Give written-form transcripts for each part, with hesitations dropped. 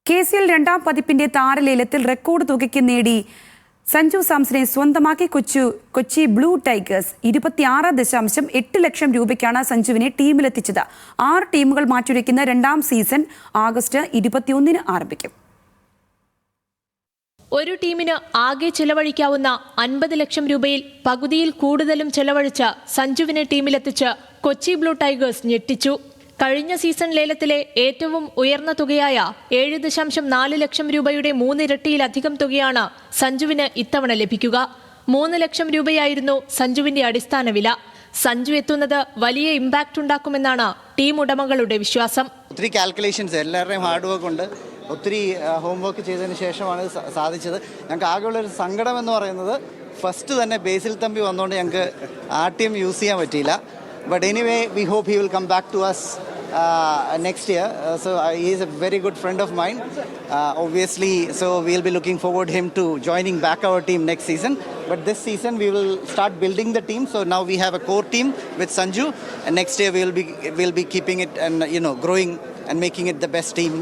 KCL രണ്ടാം പതിപ്പിന്റെ താരലേലത്തിൽ record തുകയ്ക്ക് നേടി സഞ്ജു സാംസനെ സ്വന്തമാക്കി കൊച്ചി ബ്ലൂ ടൈഗേഴ്സ് 26.8 ലക്ഷം രൂപയ്ക്കാണ് സഞ്ജുവിനെ ടീമിലെത്തിച്ചത്. 6 ടീമുകൾ മാറ്റുരയ്ക്കുന്ന രണ്ടാം സീസൺ ആഗസ്റ്റ് 21 ആരംഭിക്കും. ഒരു ടീമിന് ആകെ ചെലവഴിക്കാവുന്ന 50 ലക്ഷം രൂപയിൽ പകുതിയിൽ കൂടുതലും ചെലവഴിച്ച സഞ്ജുവിനെ ടീമിലെത്തിച്ച് കൊച്ചി ബ്ലൂ ടൈഗേഴ്സ് ഞെട്ടിച്ചു. കഴിഞ്ഞ സീസൺ ലേലത്തിലെ ഏറ്റവും ഉയർന്ന തുകയായ 7.4 ലക്ഷം രൂപയുടെ 3 ഇരട്ടിയിലധികം തുകയാണ് സഞ്ജുവിന് ഇത്തവണ ലഭിക്കുക. 3 ലക്ഷം രൂപയായിരുന്നു സഞ്ജുവിന്റെ അടിസ്ഥാന വില. സഞ്ജു എത്തുന്നത് വലിയ ഇമ്പാക്ട് ഉണ്ടാക്കുമെന്നാണ് ടീം ഉടമകളുടെ വിശ്വാസം. ഒത്തിരി കാൽക്കുലേഷൻസ്, എല്ലാവരുടെയും ഹാർഡ് വർക്ക് ഉണ്ട്. ഒത്തിരി ഹോംവർക്ക് ചെയ്തതിന് ശേഷമാണ് സാധിച്ചത്. ഞങ്ങൾക്ക് ആകെയുള്ളൊരു സങ്കടം എന്ന് പറയുന്നത് ഫസ്റ്റ് തന്നെ ബേസിൽ തമ്പി വന്നുകൊണ്ട് ഞങ്ങൾക്ക് RTM യൂസ് ചെയ്യാൻ പറ്റിയില്ല. But anyway, we hope he will come back to us next year. So he is a very good friend of mine. Obviously, so we'll be looking forward him to joining back our team next season. But this season we will start building the team. So now we have a core team with Sanju, and next year we'll be keeping it and growing and making it the best team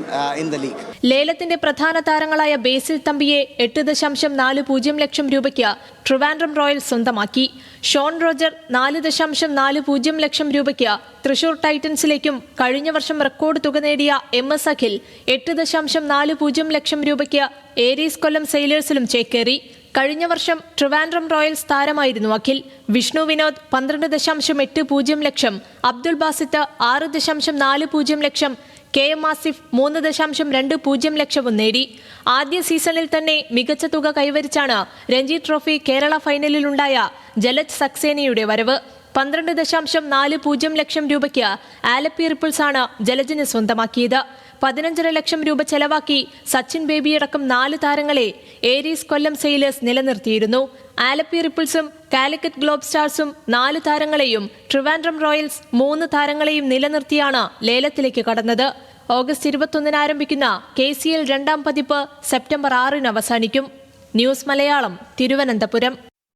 in the league. ലേലത്തിന്റെ പ്രധാന താരങ്ങളായ ബേസിൽ തമ്പിയെ 8.40 ലക്ഷം രൂപയ്ക്ക് Trivandrum Royals സ്വന്തമാക്കി. Sean Roger 4.40 ലക്ഷം രൂപയ്ക്ക് തൃശൂർ ടൈറ്റൻസിലേക്കും കഴിഞ്ഞ വർഷം record തുക നേടിയ MS Akhil 8.40 ലക്ഷം രൂപയ്ക്ക് ഏരീസ് കൊല്ലം സെയിലേഴ്സിലും ചേക്കേറി. കഴിഞ്ഞ വർഷം ട്രിവാൻഡ്രം റോയൽസ് താരമായിരുന്നു അഖിൽ. വിഷ്ണു വിനോദ് 12.80 ലക്ഷം, അബ്ദുൾ ബാസിത്ത് 6.40 ലക്ഷം, KM ആസിഫ് 3.20 ലക്ഷവും നേടി. ആദ്യ സീസണിൽ തന്നെ മികച്ച തുക കൈവരിച്ചാണ് രഞ്ജി ട്രോഫി കേരള ഫൈനലിലുണ്ടായ ജലജ് സക്സേനയുടെ വരവ്. 12.40 ലക്ഷം രൂപയ്ക്ക് ആലപ്പി റിപ്പിൾസാണ് ജലജിനെ സ്വന്തമാക്കിയത്. 15.5 ലക്ഷം രൂപ ചെലവാക്കി സച്ചിൻ ബേബിയടക്കം 4 താരങ്ങളെ ഏരീസ് കൊല്ലം സെയിലേഴ്സ് നിലനിർത്തിയിരുന്നു. ആലപ്പി റിപ്പിൾസും കാലിക്കറ്റ് ഗ്ലോബ് സ്റ്റാർസും 4 താരങ്ങളെയും ട്രിവാൻഡ്രം റോയൽസ് 3 താരങ്ങളെയും നിലനിർത്തിയാണ് ലേലത്തിലേക്ക് കടന്നത്. ഓഗസ്റ്റ് 21 ആരംഭിക്കുന്ന KCL രണ്ടാം പതിപ്പ് സെപ്റ്റംബർ 6 അവസാനിക്കും. ന്യൂസ് മലയാളം, തിരുവനന്തപുരം.